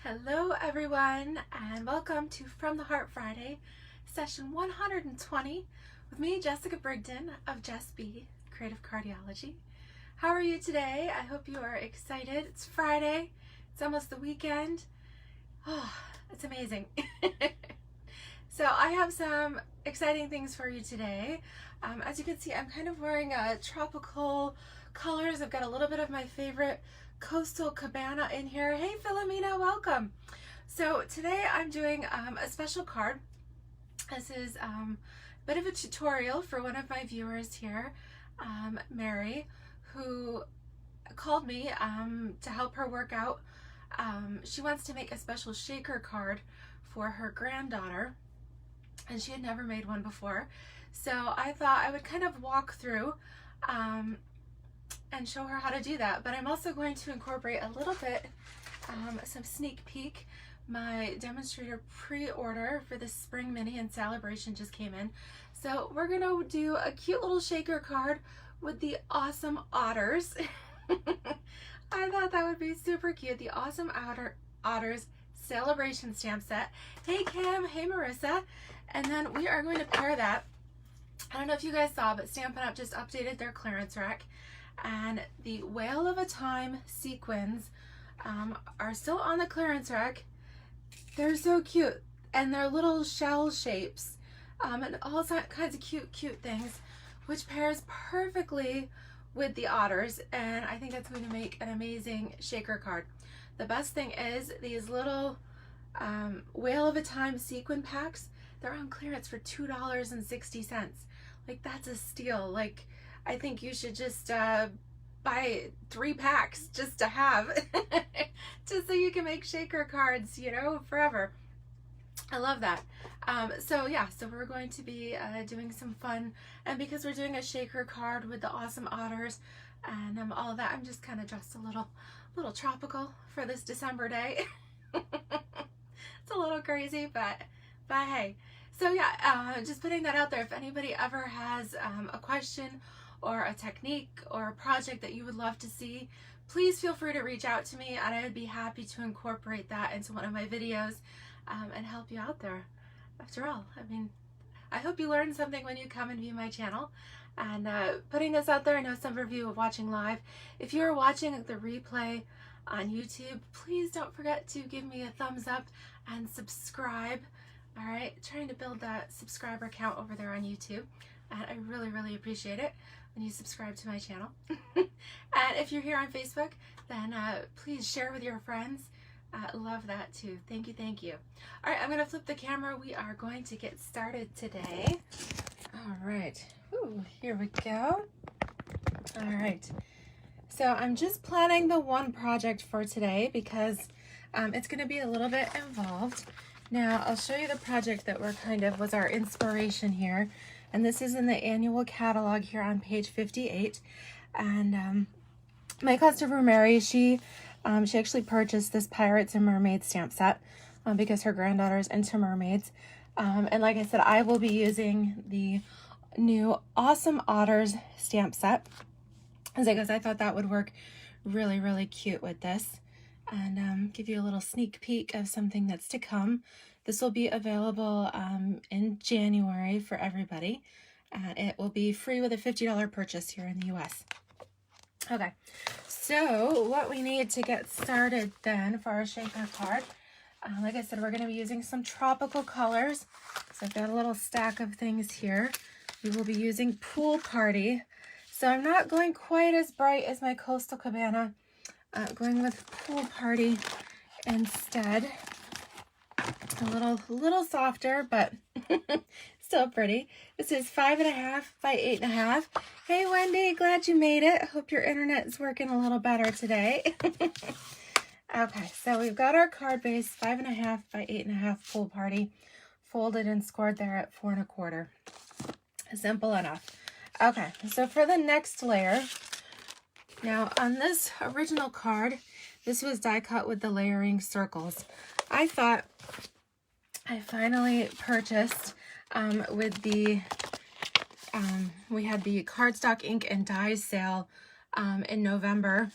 Hello everyone, and welcome to From the Heart Friday, session 120 with me, Jessica Brigden of Jess B, Creative Cardiology. How are you today? I hope you are excited. It's Friday, it's almost the weekend. Oh, it's amazing. So I have some exciting things for you today. As you can see, I'm kind of wearing tropical colors. I've got a little bit of my favorite coastal cabana in here. Hey Philomena, welcome. So today I'm doing a special card. This is a bit of a tutorial for one of my viewers here, Mary, who called me to help her work out. She wants to make a special shaker card for her granddaughter, and she had never made one before. So I thought I would kind of walk through and show her how to do that. But I'm also going to incorporate a little bit, some sneak peek. My demonstrator pre-order for the spring mini and celebration just came in. So we're gonna do a cute little shaker card with the awesome Otters. I thought that would be super cute. The awesome Otters celebration stamp set. Hey Kim, hey Marissa. And then we are going to pair that. I don't know if you guys saw, but Stampin' Up! Just updated their clearance rack. And the Whale of a Time sequins are still on the clearance rack. They're so cute, and they're little shell shapes and all kinds of cute things, which pairs perfectly with the Otters, and I think that's going to make an amazing shaker card. The best thing is these little Whale of a Time sequin packs, they're on clearance for $2.60. Like, that's a steal. Like, I think you should just buy 3 packs just to have, just so you can make shaker cards, you know, forever. I love that. So yeah, so we're going to be doing some fun, and because we're doing a shaker card with the awesome Otters and all of that, I'm just kind of dressed a little tropical for this December day. It's a little crazy, but hey. So yeah, just putting that out there. If anybody ever has a question or a technique or a project that you would love to see, please feel free to reach out to me, and I would be happy to incorporate that into one of my videos and help you out there. After all, I mean, I hope you learned something when you come and view my channel. And putting this out there, I know some of you are watching live. If you are watching the replay on YouTube, please don't forget to give me a thumbs up and subscribe. All right, trying to build that subscriber count over there on YouTube, and I really appreciate it when you subscribe to my channel. And if you're here on Facebook, then please share with your friends. Love that too. Thank you. All right, I'm gonna flip the camera. We are going to get started today. All right, ooh, here we go. All right, so I'm just planning the one project for today because it's gonna be a little bit involved. Now I'll show you the project that was our inspiration here. And this is in the annual catalog here on page 58. And my customer Mary, she actually purchased this Pirates and Mermaids stamp set because her granddaughter's into mermaids. And like I said, I will be using the new awesome Otters stamp set because I thought that would work really cute with this. And give you a little sneak peek of something that's to come. This will be available in January for everybody. It will be free with a $50 purchase here in the US. Okay, so what we need to get started then for our shaker card, like I said, we're going to be using some tropical colors. So I've got a little stack of things here. We will be using Pool Party. So I'm not going quite as bright as my Coastal Cabana. Going with Pool Party instead. A little softer, but still pretty. This is 5.5 by 8.5. Hey Wendy, glad you made it. Hope your internet is working a little better today. Okay, so we've got our card base, 5.5 by 8.5 Pool Party, folded and scored there at 4 1/4. Simple enough. Okay, so for the next layer, now on this original card, this was die cut with the layering circles. I thought I finally purchased with the, we had the cardstock ink and dies sale in November,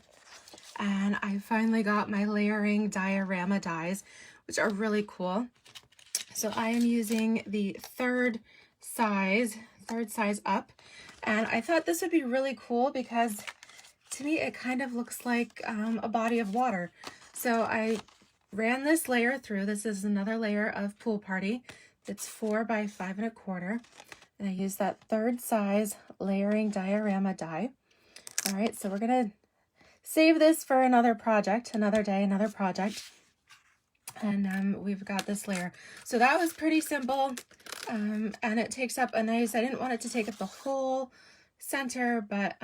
and I finally got my layering diorama dies, which are really cool. So I am using the third size up, and I thought this would be really cool because to me it kind of looks like a body of water. So I ran this layer through. This is another layer of Pool Party. It's 4 by 5 1/4, and I used that third size layering diorama die. All right, so we're gonna save this for another project, another day, another project. And we've got this layer. So that was pretty simple, and it takes up a nice, I didn't want it to take up the whole center, but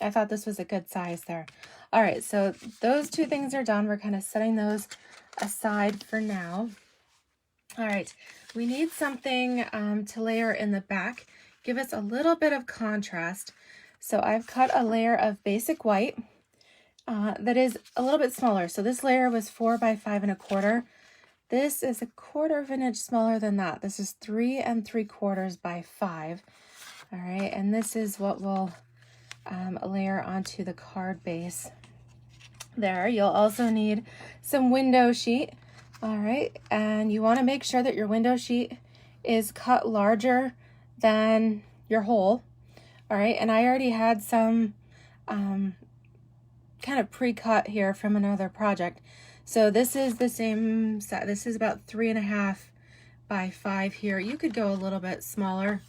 I thought this was a good size there. All right, so those two things are done. We're kind of setting those aside for now. All right, we need something to layer in the back, give us a little bit of contrast. So I've cut a layer of basic white that is a little bit smaller. So this layer was 4 by 5 1/4. This is 1/4 of an inch smaller than that. This is 3 3/4 by 5. All right, and this is what we'll layer onto the card base there. You'll also need some window sheet. All right, and you want to make sure that your window sheet is cut larger than your hole. All right, and I already had some kind of pre-cut here from another project. So this is the same set. This is about 3 1/2 by 5 here. You could go a little bit smaller.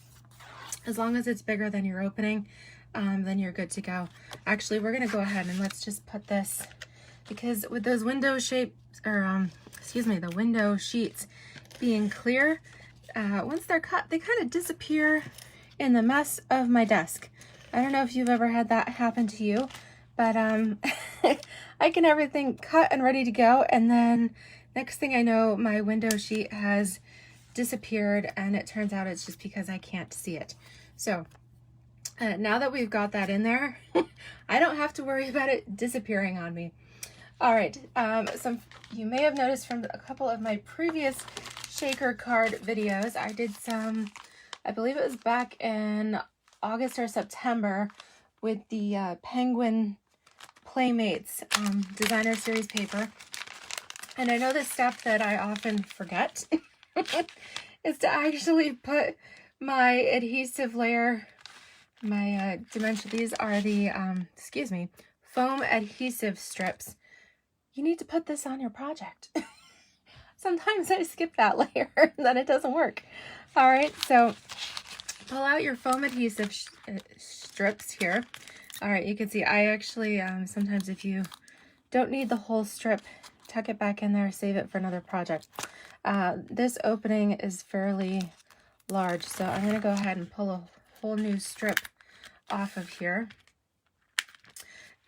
As long as it's bigger than your opening, then you're good to go. Actually, we're gonna go ahead and let's just put this, because with those window shapes, or the window sheets being clear, once they're cut, they kind of disappear in the mess of my desk. I don't know if you've ever had that happen to you, but I can have everything cut and ready to go, and then next thing I know, my window sheet has disappeared, and it turns out it's just because I can't see it. So now that we've got that in there, I don't have to worry about it disappearing on me. All right, you may have noticed from a couple of my previous shaker card videos, I did some, I believe it was back in August or September, with the Penguin Playmates designer series paper. And I know the step that I often forget is to actually put my adhesive layer, my dimension, these are the, foam adhesive strips. You need to put this on your project. Sometimes I skip that layer and then it doesn't work. All right, so pull out your foam adhesive strips here. All right, you can see I actually, sometimes if you don't need the whole strip, tuck it back in there, save it for another project. This opening is fairly large, so I'm gonna go ahead and pull a whole new strip off of here.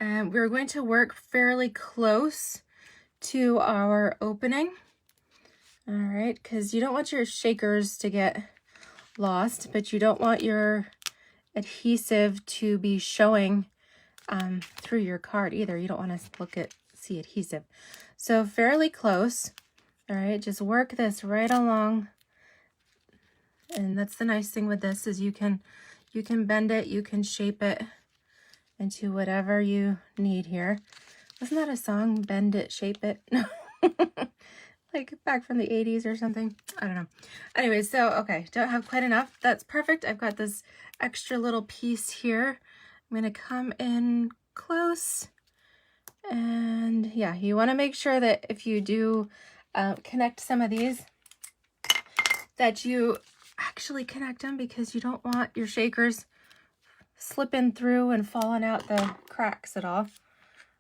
And we're going to work fairly close to our opening. All right, because you don't want your shakers to get lost, but you don't want your adhesive to be showing through your card either. You don't want to see adhesive. So fairly close. All right, just work this right along. And that's the nice thing with this, is you can bend it, you can shape it into whatever you need here. Wasn't that a song, Bend It, Shape It? No. Like back from the 80s or something. I don't know. Anyway, so, okay, don't have quite enough. That's perfect. I've got this extra little piece here. I'm going to come in close. And yeah, you want to make sure that if you do connect some of these, that you actually connect them, because you don't want your shakers slipping through and falling out the cracks at all.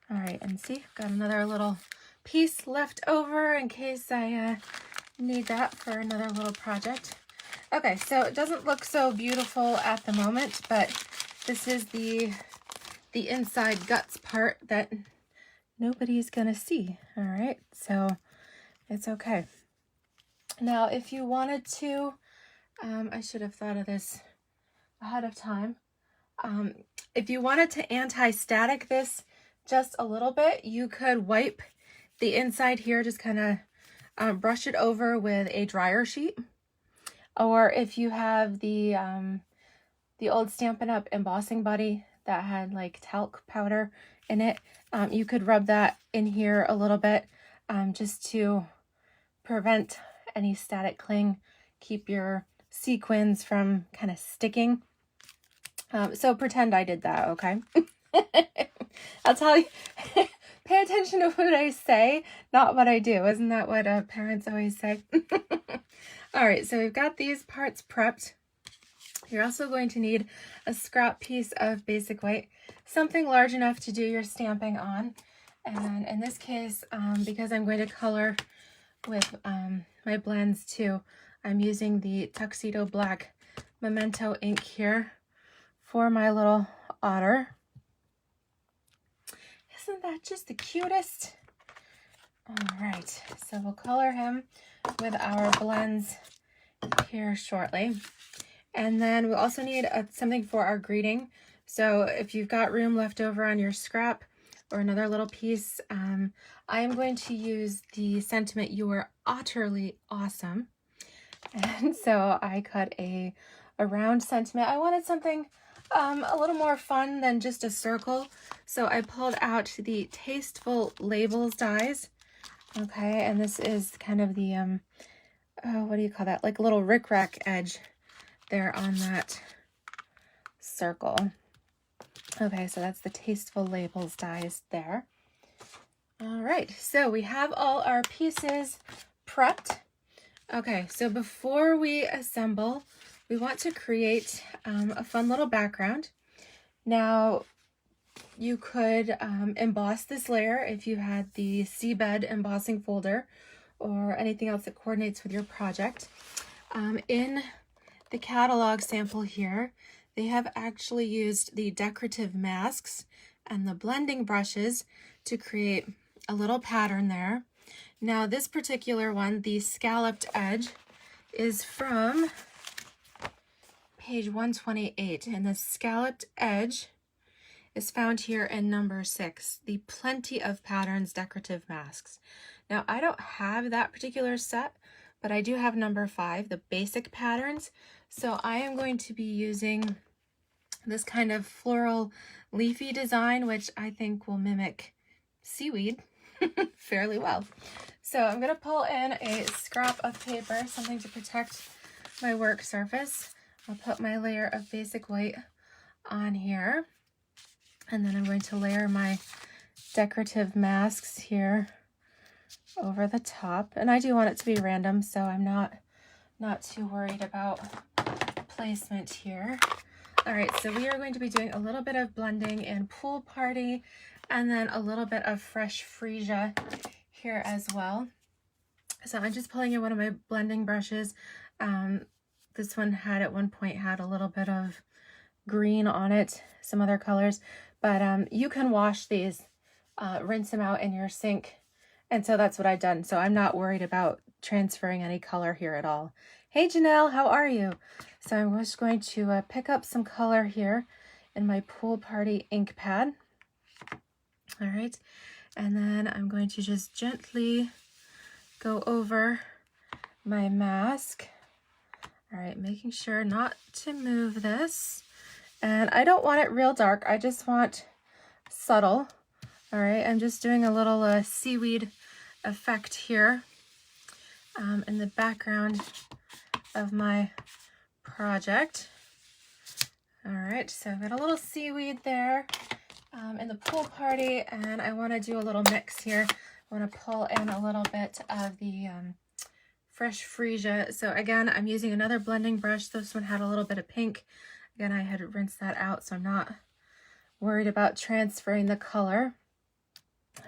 All right, and see, I've got another little piece left over in case I need that for another little project. Okay, so it doesn't look so beautiful at the moment, but this is the inside guts part that nobody's gonna see. All right, so it's okay. Now, if you wanted to, I should have thought of this ahead of time. If you wanted to anti-static this just a little bit, you could wipe the inside here, just kind of brush it over with a dryer sheet. Or if you have the old Stampin' Up! Embossing buddy that had like talc powder in it. You could rub that in here a little bit just to prevent any static cling, keep your sequins from kind of sticking. So pretend I did that, okay? I'll tell you, pay attention to what I say, not what I do. Isn't that what parents always say? All right, so we've got these parts prepped. You're also going to need a scrap piece of basic white, something large enough to do your stamping on. And in this case, because I'm going to color with my blends too, I'm using the Tuxedo Black Memento ink here for my little otter. Isn't that just the cutest? All right, so we'll color him with our blends here shortly. And then we also need something for our greeting. So if you've got room left over on your scrap or another little piece, I am going to use the sentiment, "You are utterly awesome." And so I cut a round sentiment. I wanted something a little more fun than just a circle. So I pulled out the Tasteful Labels dies. Okay, and this is kind of the, what do you call that? Like a little rickrack edge there on that circle. Okay, so that's the Tasteful Labels dies there. All right, so we have all our pieces prepped. Okay, so before we assemble, we want to create a fun little background. Now, you could emboss this layer if you had the Seabed embossing folder or anything else that coordinates with your project. In the catalog sample here, they have actually used the decorative masks and the blending brushes to create a little pattern there. Now this particular one, the scalloped edge, is from page 128, and the scalloped edge is found here in number 6, the Plenty of Patterns decorative masks. Now I don't have that particular set, but I do have number 5, the basic patterns. So I am going to be using this kind of floral leafy design, which I think will mimic seaweed fairly well. So I'm going to pull in a scrap of paper, something to protect my work surface. I'll put my layer of basic white on here, and then I'm going to layer my decorative masks here over the top. And I do want it to be random, so I'm not too worried about placement here. All right, so we are going to be doing a little bit of blending in Pool Party, and then a little bit of Fresh Freesia here as well. So I'm just pulling in one of my blending brushes. This one at one point had a little bit of green on it, some other colors, but you can wash these, rinse them out in your sink. And so that's what I've done. So I'm not worried about transferring any color here at all. Hey Janelle, how are you? So I'm just going to pick up some color here in my Pool Party ink pad. All right, and then I'm going to just gently go over my mask. All right, making sure not to move this. And I don't want it real dark, I just want subtle. All right, I'm just doing a little seaweed effect here in the background of my project. All right, so I've got a little seaweed there in the Pool Party, and I want to do a little mix here. I want to pull in a little bit of the Fresh Freesia. So again, I'm using another blending brush. This one had a little bit of pink. Again, I had rinsed that out, so I'm not worried about transferring the color.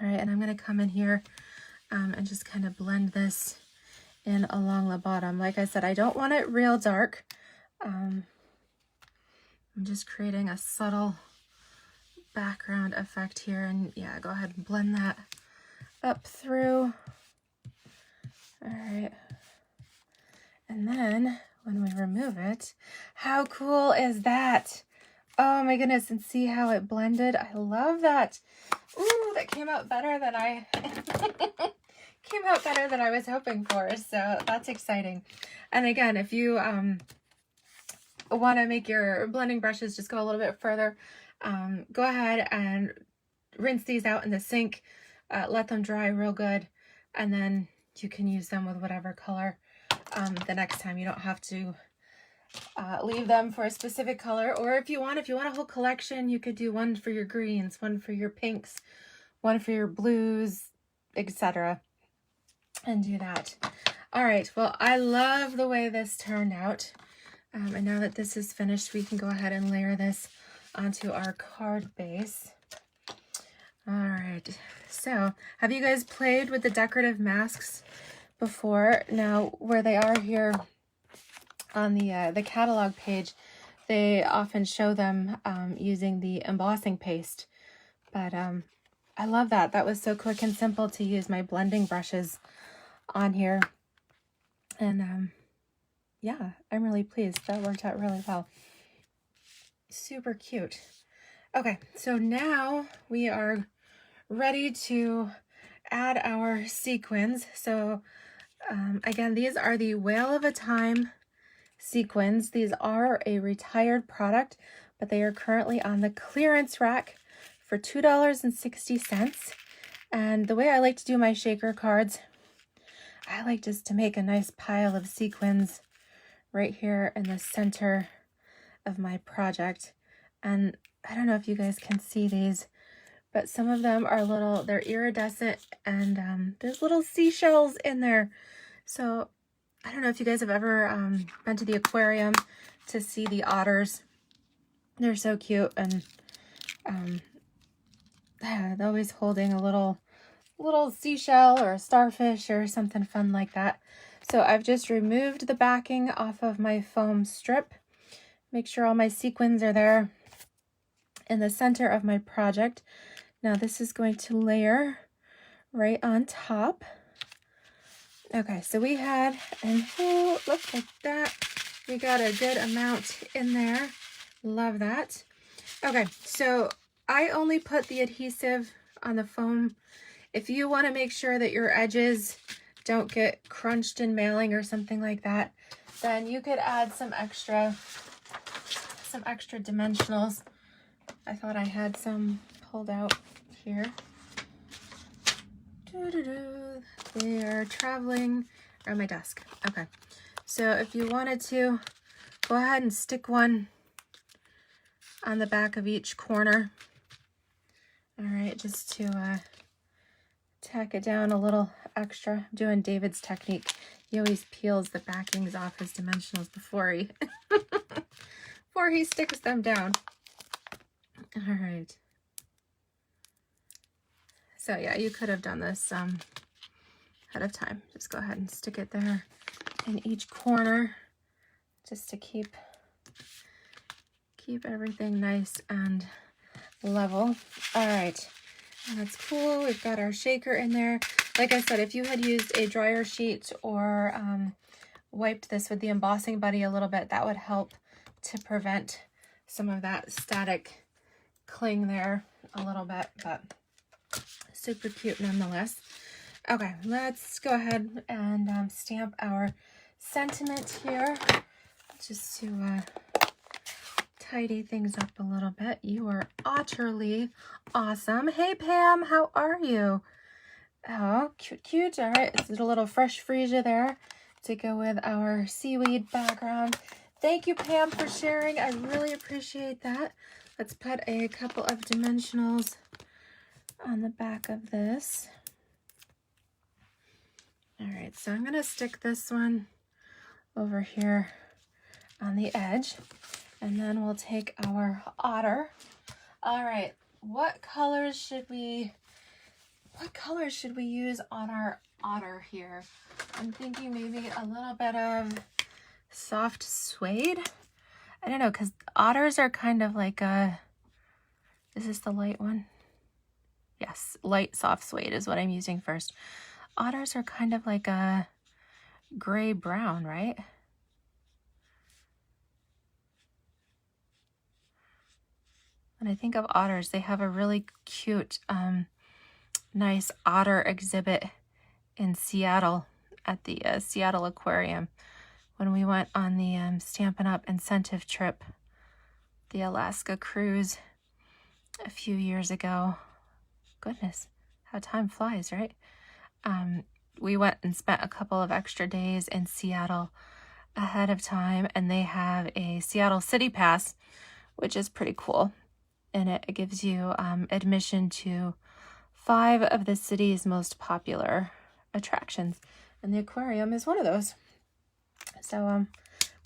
All right, and I'm going to come in here and just kind of blend this in along the bottom. Like I said, I don't want it real dark. I'm just creating a subtle background effect here, and yeah, go ahead and blend that up through. All right, and then when we remove it, how cool is that? Oh my goodness, and see how it blended? I love that. Ooh, that came out better than I was hoping for, so that's exciting. And again, if you want to make your blending brushes just go a little bit further, go ahead and rinse these out in the sink, let them dry real good, and then you can use them with whatever color the next time. You don't have to leave them for a specific color. Or if you want a whole collection, you could do one for your greens, one for your pinks, one for your blues, etc. and do that. All right, well, I love the way this turned out. And now that this is finished, we can go ahead and layer this onto our card base. All right, so have you guys played with the decorative masks before? Now, where they are here on the catalog page, they often show them using the embossing paste. But I love that. That was so quick and simple to use my blending brushes on here. And yeah, I'm really pleased. That worked out really well. Super cute. Okay, so now we are ready to add our sequins. So again, these are the Whale of a Time sequins. These are a retired product, but they are currently on the clearance rack for $2.60. And the way I like to do my shaker cards, I like just to make a nice pile of sequins right here in the center of my project. And I don't know if you guys can see these, but some of them are little, they're iridescent, and there's little seashells in there. So I don't know if you guys have ever been to the aquarium to see the otters. They're so cute, and they're always holding a little seashell or a starfish or something fun like that. So I've just removed the backing off of my foam strip. Make sure all my sequins are there in the center of my project. Now this is going to layer right on top. Okay, so we had, and oh, look like that. We got a good amount in there. Love that. Okay, so I only put the adhesive on the foam. If you want to make sure that your edges don't get crunched in mailing or something like that, then you could add some extra dimensionals. I thought I had some pulled out here. They are traveling around my desk. Okay, so if you wanted to, go ahead and stick one on the back of each corner. All right, just to tack it down a little extra. I'm doing David's technique. He always peels the backings off his dimensionals before he before he sticks them down. All right. So yeah, you could have done this ahead of time. Just go ahead and stick it there in each corner, just to keep everything nice and level. All right, that's cool. We've got our shaker in there. Like I said, if you had used a dryer sheet or wiped this with the embossing buddy a little bit, that would help to prevent some of that static cling there a little bit, but super cute nonetheless. Okay, let's go ahead and stamp our sentiment here, just to tidy things up a little bit. You are utterly awesome. Hey Pam, how are you? Oh, cute. All right, it's a little fresh freesia there to go with our seaweed background. Thank you, Pam, for sharing. I really appreciate that. Let's put a couple of dimensionals on the back of this. All right, so I'm gonna stick this one over here on the edge, and then we'll take our otter. All right, what colors should we use on our otter here? I'm thinking maybe a little bit of soft suede. I don't know, because otters are kind of like a, is this the light one? Yes, light soft suede is what I'm using first. Otters are kind of like a gray brown, right? When I think of otters, they have a really cute, nice otter exhibit in Seattle at the Seattle Aquarium when we went on the Stampin' Up! Incentive trip, the Alaska cruise a few years ago. goodness, how time flies, right? We went and spent a couple of extra days in Seattle ahead of time, and they have a Seattle City Pass, which is pretty cool. And it gives you admission to 5 of the city's most popular attractions. And the aquarium is one of those. So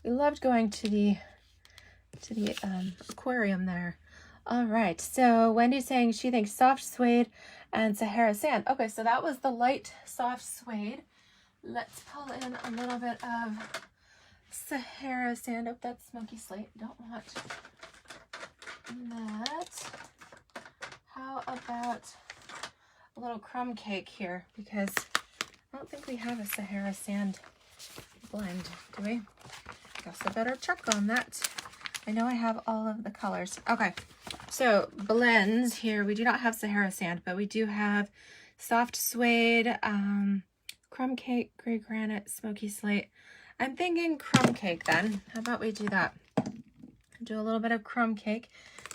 we loved going to the aquarium there. All right, so Wendy's saying she thinks soft suede and Sahara sand. Okay, so that was the light soft suede. Let's pull in a little bit of Sahara sand. Oh, that's smoky slate. Don't want that. How about a little crumb cake here? Because I don't think we have a Sahara sand blend, do we? Guess I better check on that. I know I have all of the colors. Okay, so blends here. We do not have Sahara sand, but we do have soft suede, crumb cake, gray granite, smoky slate. I'm thinking crumb cake then. How about we do that? Do a little bit of crumb cake.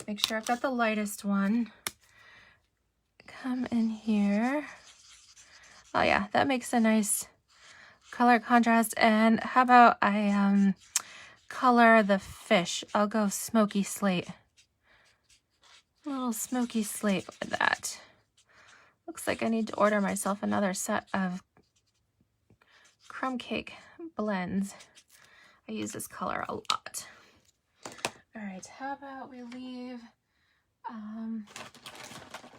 Make sure I've got the lightest one. Come in here. Oh yeah, that makes a nice color contrast. And how about I color the fish? I'll go smoky slate. A little smoky slate with that. Looks like I need to order myself another set of crumb cake blends. I use this color a lot. All right, how about we leave,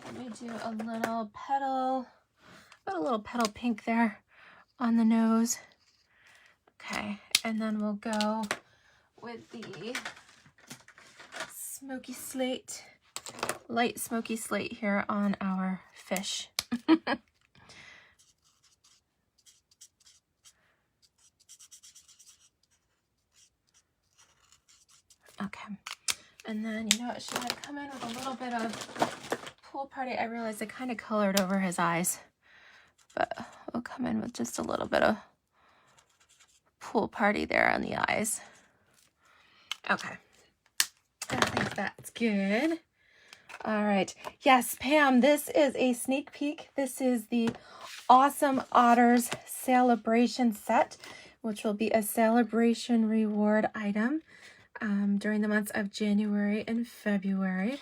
let me do a little petal, put a little petal pink there on the nose. Okay, and then we'll go with the smoky slate, light smoky slate here on our fish. Okay, and then, you know what, should I come in with a little bit of pool party? I realized I kind of colored over his eyes, but we'll come in with just a little bit of pool party there on the eyes. Okay, I think that's good. All right, yes, Pam, this is a sneak peek. This is the awesome Otters celebration set, which will be a celebration reward item during the months of January and February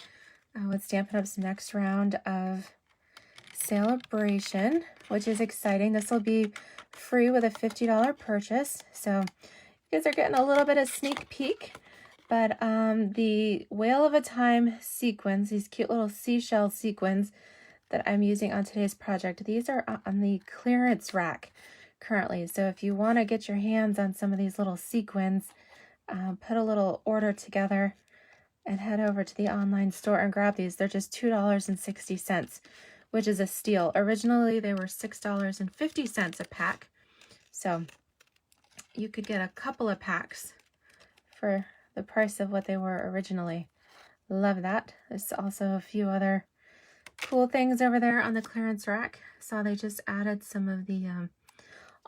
with Stampin' Up's next round of celebration, which is exciting. This will be free with a $50 purchase. So you guys are getting a little bit of sneak peek, but the Whale of a Time sequins, these cute little seashell sequins that I'm using on today's project, these are on the clearance rack currently. So if you want to get your hands on some of these little sequins, put a little order together and head over to the online store and grab these. They're just $2.60, which is a steal. Originally, they were $6.50 a pack. So you could get a couple of packs for the price of what they were originally. Love that. There's also a few other cool things over there on the clearance rack. Saw they just added some of the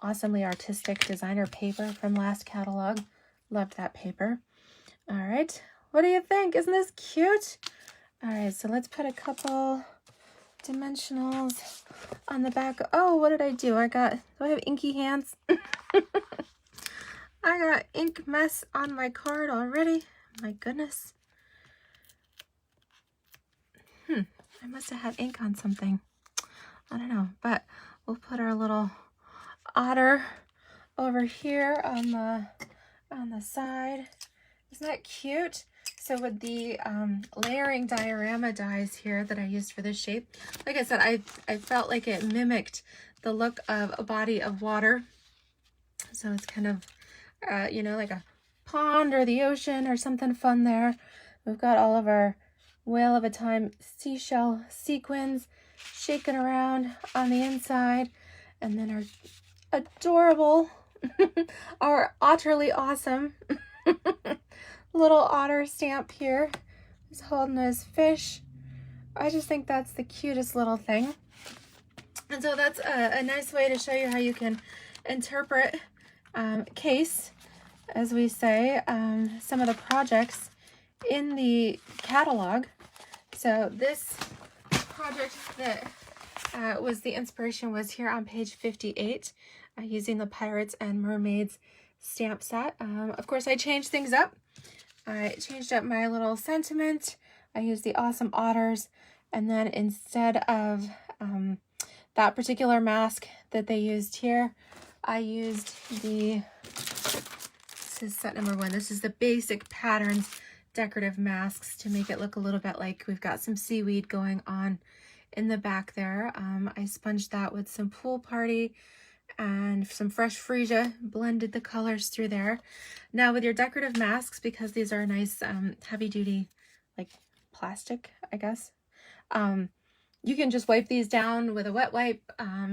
awesomely artistic designer paper from last catalog. Loved that paper. All right, what do you think? Isn't this cute? All right, so let's put a couple dimensionals on the back. Oh, what did I do? Do I have inky hands? I got ink mess on my card already. My goodness. I must have had ink on something. I don't know, but we'll put our little otter over here on the side. Isn't that cute? So with the layering diorama dies here that I used for this shape, like I said, I felt like it mimicked the look of a body of water. So it's kind of, you know, like a pond or the ocean or something fun there. We've got all of our Whale of a Time seashell sequins shaking around on the inside. And then our adorable, our utterly awesome little otter stamp here. He's holding his fish. I just think that's the cutest little thing. And so that's a nice way to show you how you can interpret case, as we say, some of the projects in the catalog. So this project that was the inspiration was here on page 58, using the Pirates and Mermaids stamp set. Of course, I changed things up. I changed up my little sentiment. I used the awesome Otters, and then instead of that particular mask that they used here, I used the, this is set number 1. This is the basic patterns decorative masks to make it look a little bit like we've got some seaweed going on in the back there. I sponged that with some Pool Party and some fresh freesia, blended the colors through there. Now with your decorative masks, because these are nice heavy duty like plastic, I guess, you can just wipe these down with a wet wipe.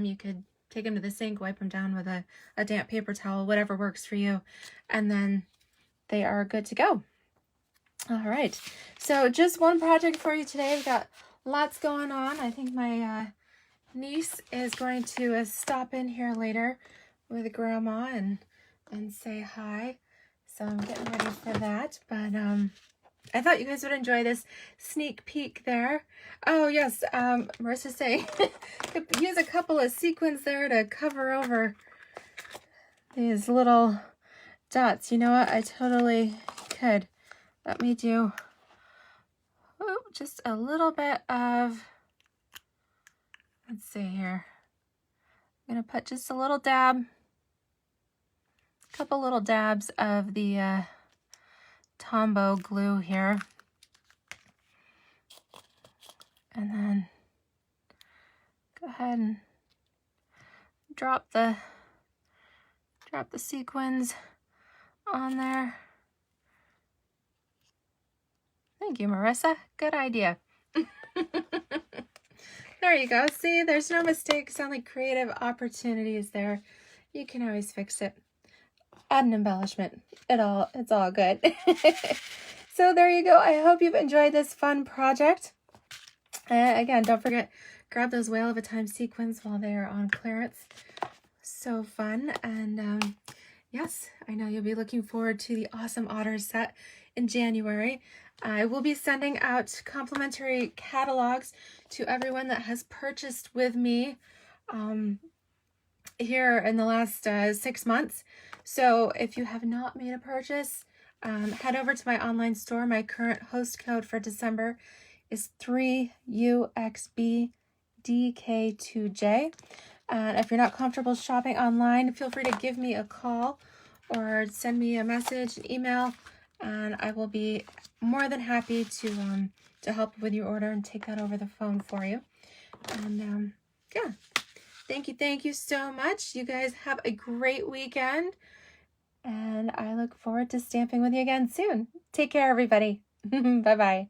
You could take them to the sink, wipe them down with a damp paper towel, whatever works for you, and then they are good to go. All right, so just one project for you today. We've got lots going on. I think my niece is going to stop in here later with grandma and say hi. So I'm getting ready for that. But I thought you guys would enjoy this sneak peek there. Oh yes, Marissa's saying could use a couple of sequins there to cover over these little dots. You know what? I totally could. Let me do just a little bit of, let's see here. I'm going to put just a little dab, a couple little dabs of the Tombow glue here. And then go ahead and drop the sequins on there. Thank you, Marissa. Good idea. There you go. See, there's no mistakes on the creative opportunities there. You can always fix it. Add an embellishment. It's all good. So there you go. I hope you've enjoyed this fun project. Again, don't forget, grab those Whale of a Time sequins while they are on clearance. So fun. And yes, I know you'll be looking forward to the awesome Otters set in January. I will be sending out complimentary catalogs to everyone that has purchased with me here in the last 6 months. So if you have not made a purchase, head over to my online store. My current host code for December is 3UXBDK2J. And if you're not comfortable shopping online, feel free to give me a call or send me a message, an email, and I will be more than happy to help with your order and take that over the phone for you. And yeah, thank you so much. You guys have a great weekend, and I look forward to stamping with you again soon. Take care, everybody. Bye-bye.